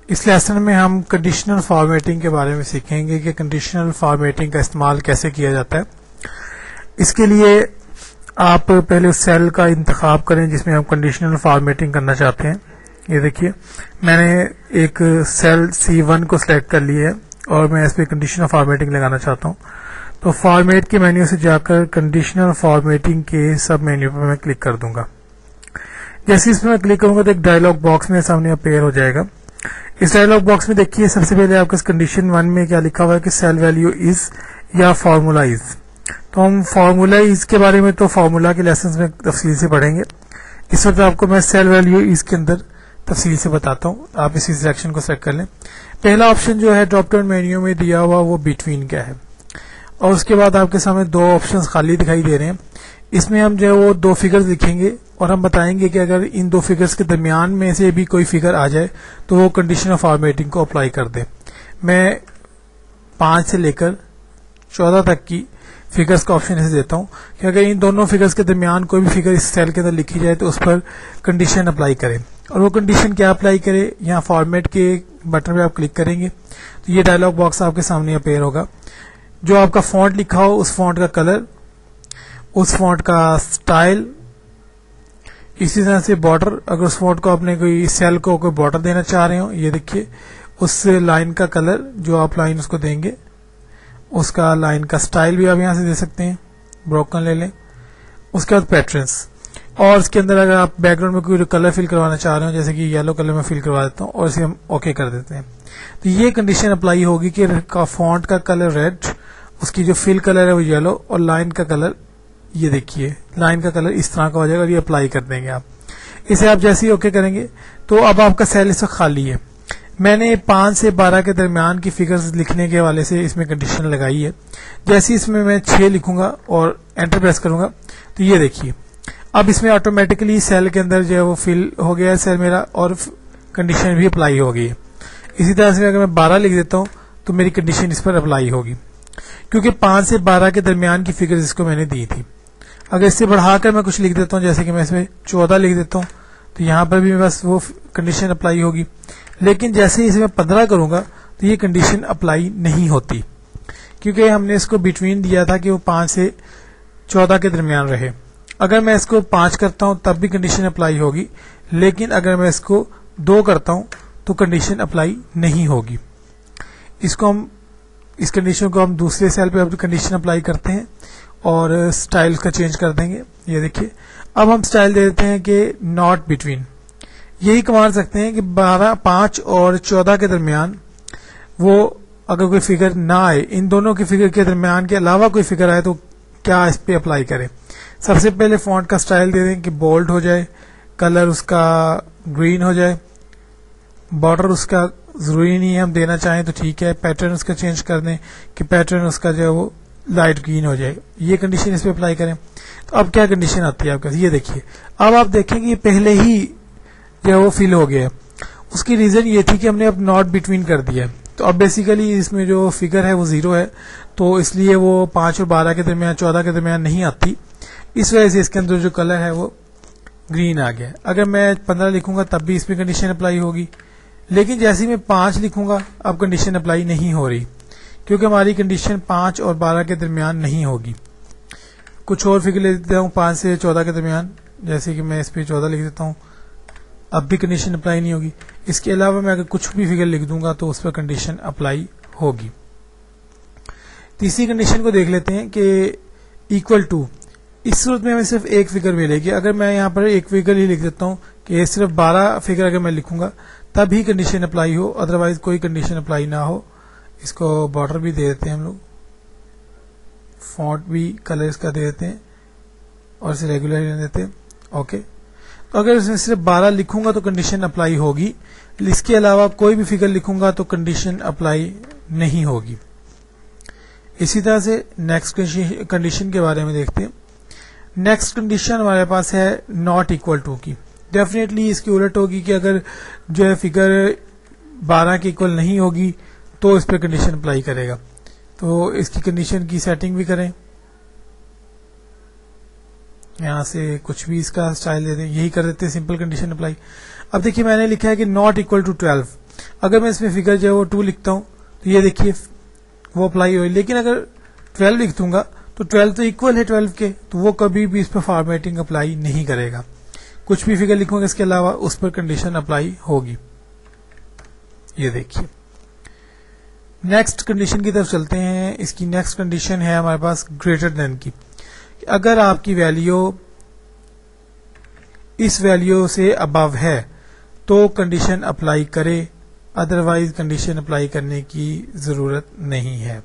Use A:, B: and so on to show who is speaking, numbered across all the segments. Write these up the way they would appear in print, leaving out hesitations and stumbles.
A: اس lesson میں ہم conditional formatting کے بارے میں سیکھیں گے کہ کنڈیشنل فارمیٹنگ کا استعمال کیسے کیا جاتا ہے. اس کے لیے آپ پہلے اس سیل کا انتخاب کریں جس میں ہم کنڈیشنل فارمیٹنگ کرنا چاہتے ہیں. یہ دیکھیے میں نے ایک سیل C1 کو سلیکٹ کر لیا ہے اور میں اس پہ کنڈیشنل فارمیٹنگ لگانا چاہتا ہوں. تو فارمیٹ کے مینیو سے جا کر کنڈیشنل فارمیٹنگ کے سب مینیو پہ میں کلک کر دوں گا. جیسے اس میں کلک کروں گا تو ایک ڈائلاگ باکس میرے سامنے اپیئر ہو جائے گا. اس ڈائلاگ باکس میں دیکھیے سب سے پہلے آپ کا کنڈیشن 1 میں کیا لکھا ہوا ہے کہ سیل ویلیو از یا فارمولا از. تو ہم فارمولا از کے بارے میں تو فارمولا کے لیسنز میں تفصیل سے پڑھیں گے. اس وقت آپ کو میں سیل ویلیو از کے اندر تفصیل سے بتاتا ہوں. آپ اسی سلیکشن کو سلیکٹ کر لیں. پہلا آپشن جو ہے ڈراپ ڈاؤن مینیو میں دیا ہوا وہ بٹوین کا ہے اور اس کے بعد آپ کے سامنے دو آپشنز خالی دکھائی دے رہے ہیں. اس میں ہم جو ہے وہ دو فگرز لکھیں گے اور ہم بتائیں گے کہ اگر ان دو فگرز کے درمیان میں سے بھی کوئی فگر آ جائے تو وہ کنڈیشن آف فارمیٹنگ کو اپلائی کر دے. میں 5 سے لے کر 14 تک کی فگرز کا آپشن اسے دیتا ہوں کہ اگر ان دونوں فگرز کے درمیان کوئی بھی فگر اس سیل کے اندر لکھی جائے تو اس پر کنڈیشن اپلائی کریں. اور وہ کنڈیشن کیا اپلائی کرے, یہاں فارمیٹ کے بٹن پہ آپ کلک کریں گے تو یہ ڈائلاگ باکس آپ کے سامنے اپیئر ہوگا. جو آپ کا فونٹ لکھا ہو اس فونٹ کا کلر, اس فونٹ کا سٹائل, اسی طرح سے بارڈر, اگر اس فونٹ کو آپ نے کوئی سیل کو کوئی بارڈر دینا چاہ رہے ہو, یہ دیکھیے اس لائن کا کلر جو آپ لائن اس کو دیں گے اس کا لائن کا سٹائل بھی آپ یہاں سے دے سکتے ہیں, بروکن لے لیں. اس کے بعد پیٹرنس, اور اس کے اندر اگر آپ بیک گراؤنڈ میں کوئی کلر فل کروانا چاہ رہے ہو جیسے کہ یلو کلر میں فل کروا دیتا ہوں اور اسے ہم اوکے کر دیتے ہیں تو یہ کنڈیشن اپلائی ہوگی کہ فونٹ کا کلر ریڈ, اس کی جو فل کلر ہے وہ یلو, اور لائن کا کلر یہ دیکھیے لائن کا کلر اس طرح کا ہو جائے گا اور یہ اپلائی کر دیں گے آپ. اسے آپ جیسے ہی اوکے کریں گے تو اب آپ کا سیل اس وقت خالی ہے. میں نے 5 سے 12 کے درمیان کی فگرز لکھنے کے حوالے سے اس میں کنڈیشن لگائی ہے. جیسے اس میں 6 لکھوں گا اور انٹر پریس کروں گا تو یہ دیکھیے اب اس میں آٹومیٹکلی سیل کے اندر جو ہے وہ فل ہو گیا ہے سیل میرا اور کنڈیشن بھی اپلائی ہو گئی ہے. اسی طرح سے اگر میں 12 لکھ دیتا ہوں تو میری کنڈیشن اس پر اپلائی ہوگی کیونکہ 5 سے 12 کے درمیان کی فگرز اس کو میں نے دی تھی. اگر اس سے بڑھا کر میں کچھ لکھ دیتا ہوں جیسے کہ میں اس میں 14 لکھ دیتا ہوں تو یہاں پر بھی بس وہ کنڈیشن اپلائی ہوگی. لیکن جیسے ہی اسے میں 15 کروں گا تو یہ کنڈیشن اپلائی نہیں ہوتی کیونکہ ہم نے اس کو بٹوین دیا تھا کہ وہ 5 سے 14 کے درمیان رہے. اگر میں اس کو 5 کرتا ہوں تب بھی کنڈیشن اپلائی ہوگی, لیکن اگر میں اس کو 2 کرتا ہوں تو کنڈیشن اپلائی نہیں ہوگی. اس کنڈیشن کو ہم دوسرے سیل پہ کنڈیشن اپلائی کرتے ہیں اور سٹائل کا چینج کر دیں گے. یہ دیکھیے اب ہم سٹائل دے دیتے ہیں کہ ناٹ بٹوین. یہی کمانڈ سکتے ہیں کہ 5 اور 14 کے درمیان وہ اگر کوئی فگر نہ آئے, ان دونوں کی فگر کے درمیان کے علاوہ کوئی فگر آئے تو کیا اس پہ اپلائی کرے. سب سے پہلے فونٹ کا سٹائل دے دیں کہ بولڈ ہو جائے, کلر اس کا گرین ہو جائے, بارڈر اس کا ضروری نہیں ہے, ہم دینا چاہیں تو ٹھیک ہے, پیٹرن اس کا چینج کر دیں کہ پیٹرن اس کا جو ہے وہ لائٹ گرین ہو جائے. یہ کنڈیشن اس پہ اپلائی کریں تو اب کیا کنڈیشن آتی ہے آپ کے پاس, یہ دیکھیے اب آپ دیکھیں کہ یہ پہلے ہی جو ہے وہ فل ہو گیا ہے. اس کی ریزن یہ تھی کہ ہم نے اب ناٹ بٹوین کر دیا ہے. تو اب بیسیکلی اس میں جو فگر ہے وہ 0 ہے تو اس لیے وہ 5 اور 12 کے درمیان 14 کے درمیان نہیں آتی. اس وجہ سے اس کے اندر جو کلر ہے وہ گرین آ گیا. اگر میں 15 لکھوں گا تب بھی اس میں کنڈیشن اپلائی ہوگی, لیکن جیسے میں 5 لکھوں گا اب کنڈیشن اپلائی نہیں ہو رہی کیونکہ ہماری کنڈیشن 5 اور 12 کے درمیان نہیں ہوگی. کچھ اور فگر لے دیتا ہوں 5 سے 14 کے درمیان, جیسے کہ میں اس پہ 14 لکھ دیتا ہوں, اب بھی کنڈیشن اپلائی نہیں ہوگی. اس کے علاوہ میں اگر کچھ بھی فگر لکھ دوں گا تو اس پر کنڈیشن اپلائی ہوگی. تیسری کنڈیشن کو دیکھ لیتے ہیں کہ ایکول ٹو. اس صورت میں ہمیں صرف ایک فگر ملے گی. اگر میں یہاں پر ایک فگر ہی لکھ دیتا ہوں کہ صرف 12 فگر اگر میں لکھوں گا تب ہی کنڈیشن اپلائی ہو, ادروائز کوئی کنڈیشن اپلائی نہ ہو. اس کو بارڈر بھی دے دیتے ہیں ہم لوگ, فونٹ بھی کلر اس کا دے دیتے ہیں اور اسے ریگولر رہنے دیتے ہیں. اوکے, تو اگر اس میں صرف 12 لکھوں گا تو کنڈیشن اپلائی ہوگی, اس کے علاوہ کوئی بھی فگر لکھوں گا تو کنڈیشن اپلائی نہیں ہوگی. اسی طرح سے نیکسٹ کنڈیشن کے بارے میں دیکھتے ہیں. نیکسٹ کنڈیشن ہمارے پاس ہے ناٹ اکول ٹو کی. ڈیفینیٹلی اس کی الٹ ہوگی کہ اگر جو ہے فگر 12 کے اکول نہیں ہوگی تو اس پہ کنڈیشن اپلائی کرے گا. تو اس کی کنڈیشن کی سیٹنگ بھی کریں, یہاں سے کچھ بھی اس کا سٹائل دے دیں, یہی کر دیتے ہیں سمپل کنڈیشن اپلائی. اب دیکھیے میں نے لکھا ہے کہ ناٹ اکول ٹو 12. اگر میں اس میں فگر جو ہے وہ 2 لکھتا ہوں تو یہ دیکھیے وہ اپلائی ہوئی، لیکن اگر 12 لکھ دوں گا تو 12 تو ایکول ہے 12 کے، تو وہ کبھی بھی اس پہ فارمیٹنگ اپلائی نہیں کرے گا. کچھ بھی فگر لکھوں گا اس کے علاوہ اس پر کنڈیشن اپلائی ہوگی. یہ دیکھیے نیکسٹ کنڈیشن کی طرف چلتے ہیں. اس کی نیکسٹ کنڈیشن ہے ہمارے پاس گریٹر دین کی. اگر آپ کی ویلیو اس ویلیو سے ابو ہے تو کنڈیشن اپلائی کرے، ادروائز کنڈیشن اپلائی کرنے کی ضرورت نہیں ہے.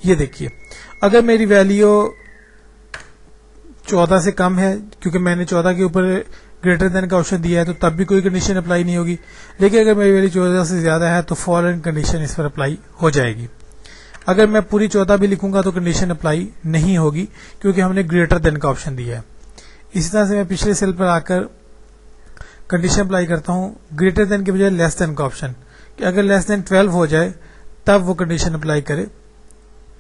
A: یہ دیکھیے اگر میری ویلیو 14 سے کم ہے، کیونکہ میں نے 14 کے اوپر گریٹر دین کا آپشن دیا ہے تو تب بھی کوئی کنڈیشن اپلائی نہیں ہوگی، لیکن اگر میری ویلیو 14 سے زیادہ ہے تو فوراً کنڈیشن اس پر اپلائی ہو جائے گی. اگر میں پوری 14 بھی لکھوں گا تو کنڈیشن اپلائی نہیں ہوگی کیونکہ ہم نے گریٹر دین کا آپشن دیا ہے. اسی طرح سے میں پچھلے سیل پر آ کر کنڈیشن اپلائی کرتا ہوں گریٹر دین کے بجائے لیس دین کا آپشن، کہ اگر لیس دین 12 ہو جائے تب وہ کنڈیشن اپلائی کرے.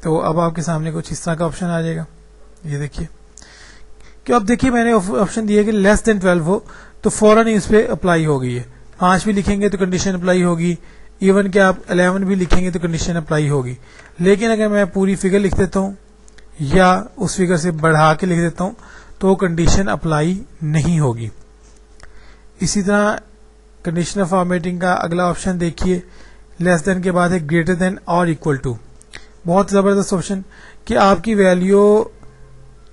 A: تو اب آپ کے سامنے کچھ اس طرح کا آپشن آ جائے گا. یہ دیکھیے کہ اب دیکھیے میں نے آپشن دیا کہ لیس دین 12 ہو تو فوراً ہی اس پہ اپلائی ہو گئی ہے. 5 بھی لکھیں گے تو کنڈیشن اپلائی ہوگی، ایون کہ آپ 11 بھی لکھیں گے تو کنڈیشن اپلائی ہوگی. لیکن اگر میں پوری فگر لکھ دیتا ہوں یا اس فگر سے بڑھا کے لکھ دیتا ہوں تو کنڈیشن اپلائی نہیں ہوگی. اسی طرح کنڈیشنل فارمیٹنگ کا اگلا آپشن دیکھیے، لیس دین کے بعد ہے گریٹر دین اور اکول ٹو. بہت زبردست آپشن کہ آپ کی ویلیو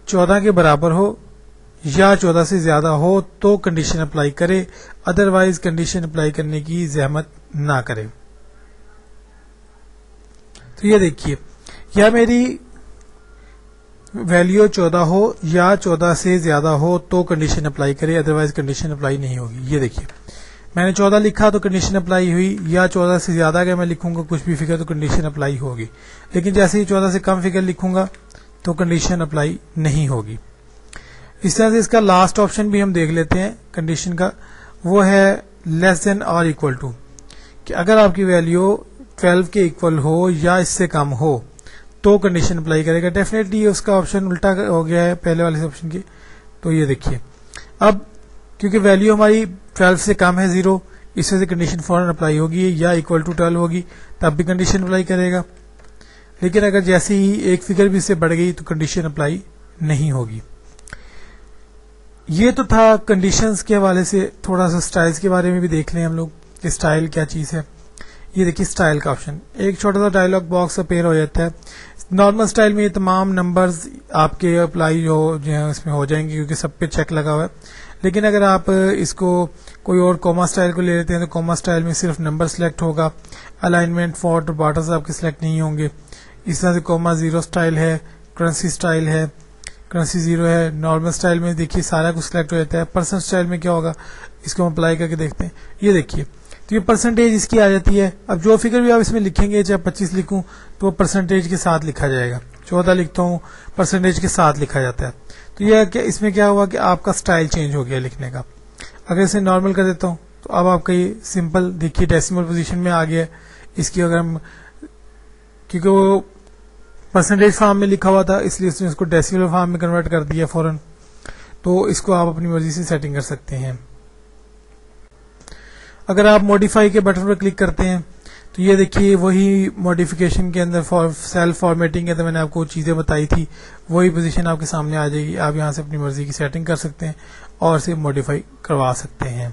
A: 14 کے برابر ہو یا 14 سے زیادہ ہو تو کنڈیشن اپلائی کرے، ادروائز کنڈیشن اپلائی کرنے کی زحمت نہ کرے. تو یہ دیکھیے یا میری ویلیو 14 ہو یا 14 سے زیادہ ہو تو کنڈیشن اپلائی کرے، ادروائز کنڈیشن اپلائی نہیں ہوگی. یہ دیکھیے میں نے 14 لکھا تو کنڈیشن اپلائی ہوئی، یا 14 سے زیادہ اگر میں لکھوں گا کچھ بھی فگر تو کنڈیشن اپلائی ہوگی. لیکن جیسے ہی 14 سے کم فگر لکھوں گا تو کنڈیشن اپلائی نہیں ہوگی. اس طرح سے اس کا لاسٹ آپشن بھی ہم دیکھ لیتے ہیں کنڈیشن کا، وہ ہے لیس دین اور اکول ٹو، کہ اگر آپ کی ویلیو 12 کے اکول ہو یا اس سے کم ہو تو کنڈیشن اپلائی کرے گا. ڈیفینیٹلی اس کا آپشن الٹا ہو گیا ہے پہلے والے آپشن کے. تو یہ دیکھیے اب کیونکہ ویلیو ہماری 12 سے کم ہے 0، اس وجہ سے کنڈیشن فوراً اپلائی ہوگی، یا اکول ٹو 12 ہوگی تب بھی کنڈیشن اپلائی کرے گا. لیکن اگر جیسے ہی ایک فگر بھی اس سے بڑھ گئی تو کنڈیشن اپلائی نہیں ہوگی. یہ تو تھا کنڈیشنز کے حوالے سے. تھوڑا سا سٹائلز کے بارے میں بھی دیکھ لیں ہم لوگ کہ سٹائل کیا چیز ہے. یہ دیکھیے سٹائل کا آپشن، ایک چھوٹا سا ڈائلاگ باکس اپیئر ہو جاتا ہے. نارمل سٹائل میں یہ تمام نمبرز آپ کے اپلائی جو ہے اس میں ہو جائیں گے کیونکہ سب پہ چیک لگا ہوا ہے. لیکن اگر آپ اس کو کوئی اور کوما سٹائل کو لے لیتے ہیں تو کوما سٹائل میں صرف نمبر سلیکٹ ہوگا، الائنمنٹ فونٹ اور بارڈرز آپ کے سلیکٹ نہیں ہوں گے. اس طرح سے کوما 0 سٹائل ہے، کرنسی سٹائل ہے، کرنسی 0 ہے. نارمل سٹائل میں دیکھیے سارا کچھ سلیکٹ ہو جاتا ہے. پرسنٹ سٹائل میں کیا ہوگا اس کو ہم اپلائی کر کے دیکھتے ہیں. یہ دیکھیے تو یہ پرسنٹیج اس کی آ جاتی ہے. اب جو فگر بھی آپ اس میں لکھیں گے، چاہے 25 لکھوں تو وہ پرسنٹیج کے ساتھ لکھا جائے گا. 14 لکھتا ہوں پرسنٹیج کے ساتھ لکھا جاتا ہے. تو یہ کہ اس میں کیا ہوا کہ آپ کا سٹائل چینج ہو گیا لکھنے کا. اگر اسے نارمل کر دیتا ہوں تو اب آپ کا یہ سمپل دیکھیے ڈیسیمل پوزیشن میں آ گیا ہے. اس کی اگر ہم کیونکہ وہ پرسنٹیج فارم میں لکھا ہوا تھا اس لیے اس نے اس کو ڈیسیمل فارم میں کنورٹ کر دیا فوراً. تو اس کو آپ اپنی مرضی سے سیٹنگ کر سکتے ہیں. اگر آپ موڈیفائی کے بٹن پر کلک کرتے ہیں تو یہ دیکھیے وہی موڈیفیکیشن کے اندر سیلف فارمیٹنگ ہے تو میں نے آپ کو چیزیں بتائی تھی، وہی پوزیشن آپ کے سامنے آ جائے گی. آپ یہاں سے اپنی مرضی کی سیٹنگ کر سکتے ہیں اور اسے موڈیفائی کروا سکتے ہیں.